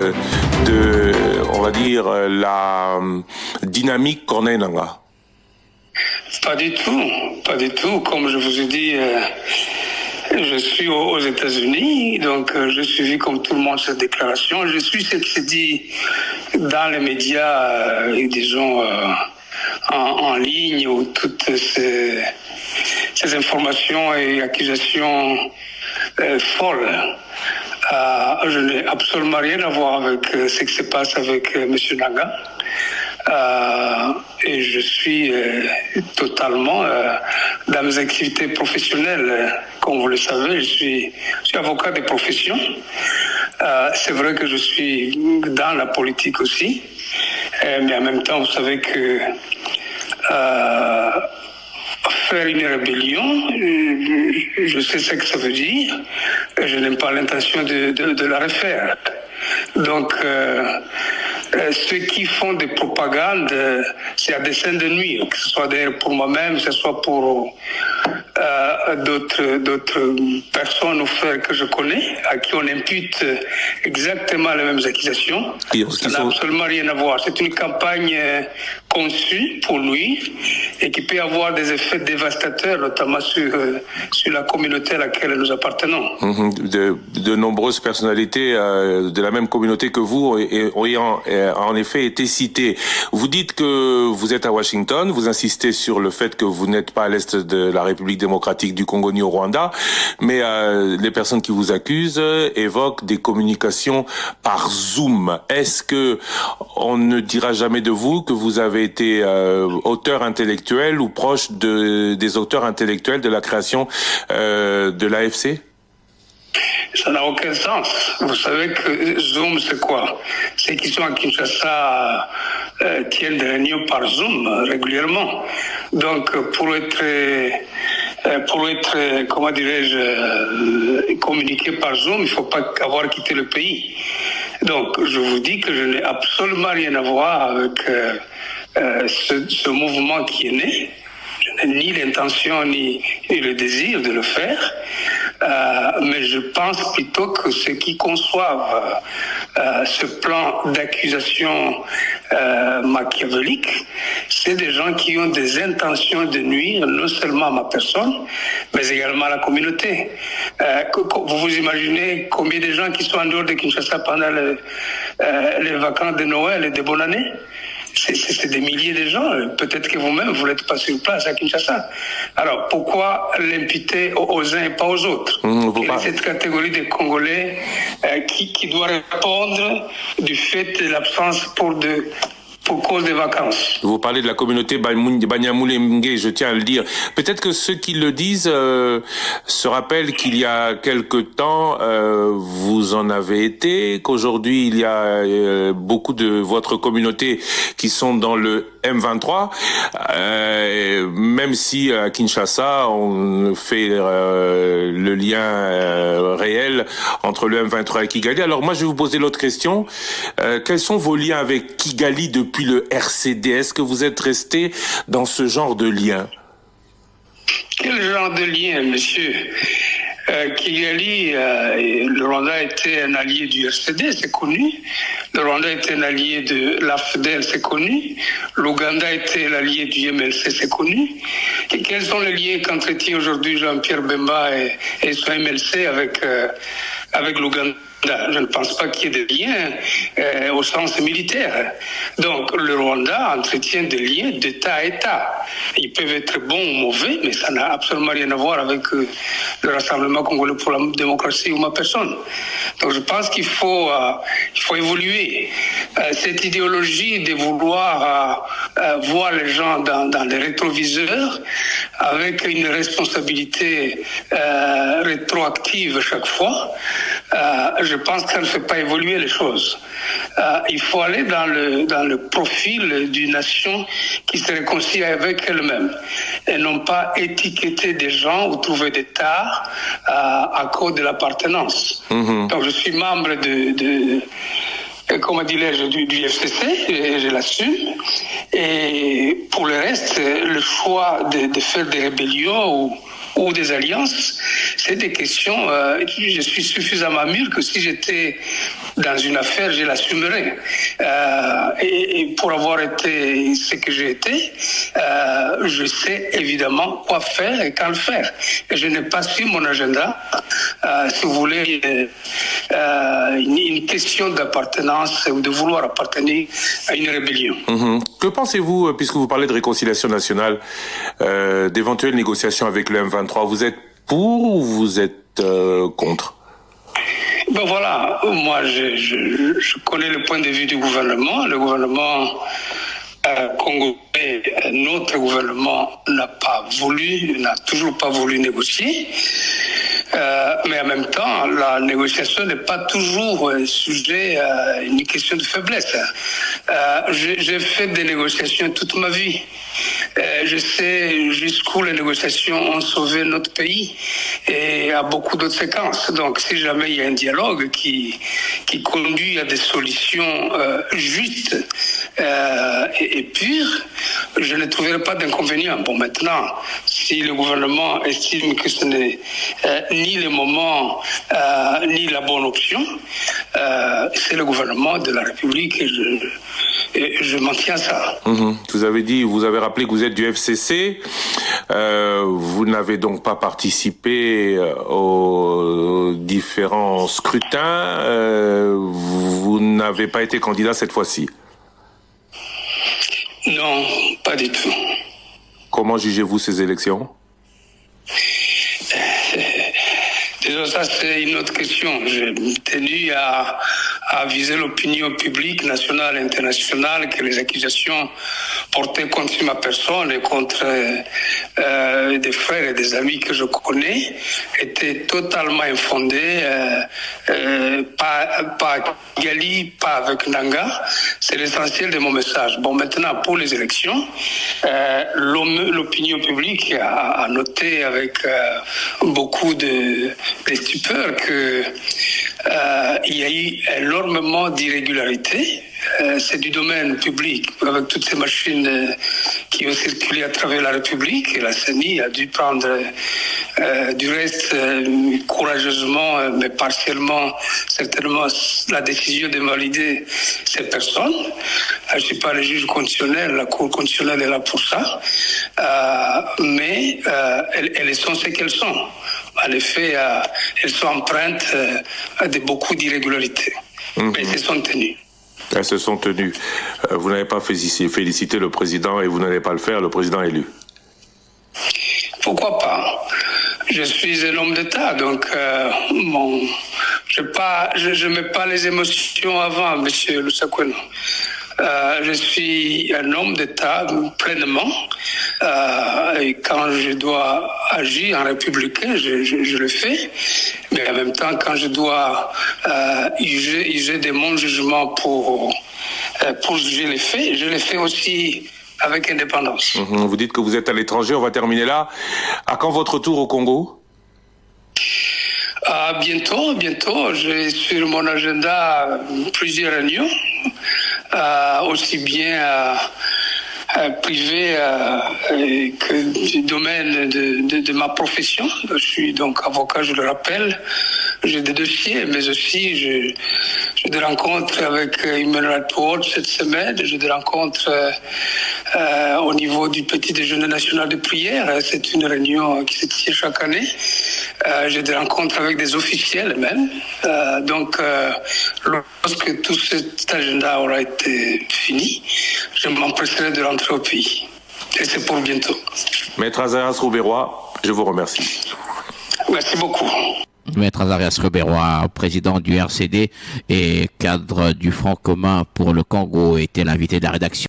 on va dire, la dynamique qu'on a Nanga? Pas du tout. Comme je vous ai dit, je suis aux États-Unis, donc je suis comme tout le monde cette déclaration. Je suis ce qui se dit dans les médias, disons, en ligne, où toutes ces informations et accusations folles. Je n'ai absolument rien à voir avec ce qui se passe avec M. Nanga. Et je suis totalement dans mes activités professionnelles. Comme vous le savez, je suis avocat de profession. C'est vrai que je suis dans la politique aussi. Mais en même temps, vous savez que faire une rébellion, je sais ce que ça veut dire. Je n'ai pas l'intention de la refaire. Donc, ceux qui font des propagandes, c'est à dessein de nuire, que ce soit d'ailleurs pour moi-même, que ce soit pour d'autres personnes ou frères que je connais, à qui on impute exactement les mêmes accusations. Ça n'a absolument rien à voir. C'est une campagne conçue pour nuire et qui peut avoir des effets dévastateurs, notamment sur la communauté à laquelle nous appartenons. De nombreuses personnalités de la même communauté que vous ayant en effet été citées. Vous dites que vous êtes à Washington, vous insistez sur le fait que vous n'êtes pas à l'est de la République démocratique du Congo ni au Rwanda, mais les personnes qui vous accusent évoquent des communications par Zoom. Est-ce que on ne dira jamais de vous que vous avez été auteur intellectuel ou proche des auteurs intellectuels de la création de l'AFC? Ça n'a aucun sens. Vous savez que Zoom, c'est quoi? Ceux qui sont à Kinshasa tiennent des réunions par Zoom régulièrement. Donc, pour être comment dirais-je, communiqué par Zoom, il ne faut pas avoir quitté le pays. Donc, je vous dis que je n'ai absolument rien à voir avec ce mouvement qui est né. Je n'ai ni l'intention ni le désir de le faire. Mais je pense plutôt que ceux qui conçoivent ce plan d'accusation machiavélique, c'est des gens qui ont des intentions de nuire non seulement à ma personne, mais également à la communauté. Vous vous imaginez combien de gens qui sont en dehors de Kinshasa pendant les vacances de Noël et de bonne année? C'est des milliers de gens. Peut-être que vous-même, vous n'êtes pas sur place à Kinshasa. Alors, pourquoi l'imputer aux uns et pas aux autres? Quelle est cette catégorie de Congolais qui doit répondre du fait de l'absence pour cause des vacances? Vous parlez de la communauté Banyamulenge, je tiens à le dire. Peut-être que ceux qui le disent se rappellent qu'il y a quelque temps, vous en avez été, qu'aujourd'hui il y a beaucoup de votre communauté qui sont dans le M23, même si à Kinshasa on fait le lien réel entre le M23 et Kigali. Alors moi je vais vous poser l'autre question. Quels sont vos liens avec Kigali depuis le RCD? Est-ce que vous êtes resté dans ce genre de lien? Quel genre de lien, monsieur? Kigali, le Rwanda était un allié du RCD, c'est connu. Le Rwanda était un allié de l'AFDEL, c'est connu. L'Ouganda était l'allié du MLC, c'est connu. Et quels sont les liens qu'entretient aujourd'hui Jean-Pierre Bemba et son MLC avec l'Ouganda? Je ne pense pas qu'il y ait des liens au sens militaire. Donc, le Rwanda entretient des liens d'État à État. Ils peuvent être bons ou mauvais, mais ça n'a absolument rien à voir avec le Rassemblement congolais pour la démocratie ou ma personne. Donc, je pense qu'il faut évoluer. Cette idéologie de vouloir voir les gens dans les rétroviseurs avec une responsabilité rétroactive chaque fois, je pense qu'elle ne fait pas évoluer les choses. Il faut aller dans le profil d'une nation qui se réconcilie avec elle-même et non pas étiqueter des gens ou trouver des tares à cause de l'appartenance. Donc je suis membre comment dirais-je, du FCC, et je l'assume. Et pour le reste, le choix de faire des rébellions ou des alliances, c'est des questions, je suis suffisamment mûr que si j'étais dans une affaire, je l'assumerais. Et pour avoir été ce que j'ai été, je sais évidemment quoi faire et quand le faire. Et je n'ai pas sur mon agenda, si vous voulez, une question d'appartenance ou de vouloir appartenir à une rébellion. Que pensez-vous, puisque vous parlez de réconciliation nationale, d'éventuelles négociations avec le M23? Vous êtes pour ou vous êtes contre? Ben voilà, moi je connais le point de vue du gouvernement. Le gouvernement congolais, notre gouvernement n'a toujours pas voulu négocier. Mais en même temps, la négociation n'est pas toujours sujet à une question de faiblesse. J'ai fait des négociations toute ma vie. Je sais jusqu'où les négociations ont sauvé notre pays et à beaucoup d'autres séquences. Donc, si jamais il y a un dialogue qui conduit à des solutions justes et pures, je ne trouverai pas d'inconvénient. Bon, maintenant, si le gouvernement estime que ce n'est ni le moment, ni la bonne option, c'est le gouvernement de la République et je m'en tiens à ça. Vous avez rappelé que vous êtes du FCC. Vous n'avez donc pas participé aux différents scrutins. Vous n'avez pas été candidat cette fois-ci. Non, pas du tout. Comment jugez-vous ces élections? Déjà, ça, c'est une autre question. J'ai tenu à viser l'opinion publique nationale et internationale que les accusations portées contre ma personne et contre des frères et des amis que je connais étaient totalement infondées, pas Gali, pas avec Nanga. C'est l'essentiel de mon message. Bon, maintenant, pour les élections, l'opinion publique a noté avec beaucoup de stupeur que il y a eu énormément d'irrégularités. C'est du domaine public, avec toutes ces machines qui ont circulé à travers la République. Et la CENI a dû prendre du reste courageusement, mais partiellement, certainement, la décision de valider ces personnes. Je ne suis pas le juge constitutionnel, la Cour constitutionnelle est là pour ça. Mais elles sont ce qu'elles sont. En effet, elles sont empreintes de beaucoup d'irrégularités. Mais elles se sont tenues. Elles se sont tenues. Vous n'avez pas félicité le président et vous n'allez pas le faire, le président élu. Pourquoi pas? Je suis un homme d'État, donc je mets pas les émotions avant, monsieur Lusakweno. Je suis un homme d'État pleinement. Et quand je dois agir en républicain, je le fais. Mais en même temps, quand je dois user de mon jugement pour juger les faits, je les fais aussi avec indépendance. Vous dites que vous êtes à l'étranger, on va terminer là. À quand votre tour au Congo? Bientôt. J'ai sur mon agenda plusieurs réunions, aussi bien privé que du domaine de ma profession. Je suis donc avocat, je le rappelle. J'ai des dossiers, mais aussi j'ai des rencontres avec Human Rights Watch cette semaine. J'ai des rencontres au niveau du petit déjeuner national de prière. C'est une réunion qui se tient chaque année. J'ai des rencontres avec des officiels même. Donc, lorsque tout cet agenda aura été fini, je m'empresserai de rentrer au pays. Et c'est pour bientôt. Maître Azarias Rouberois, je vous remercie. Merci beaucoup. Maître Azarias Rouberois, président du RCD et cadre du Front commun pour le Congo, était l'invité de la rédaction.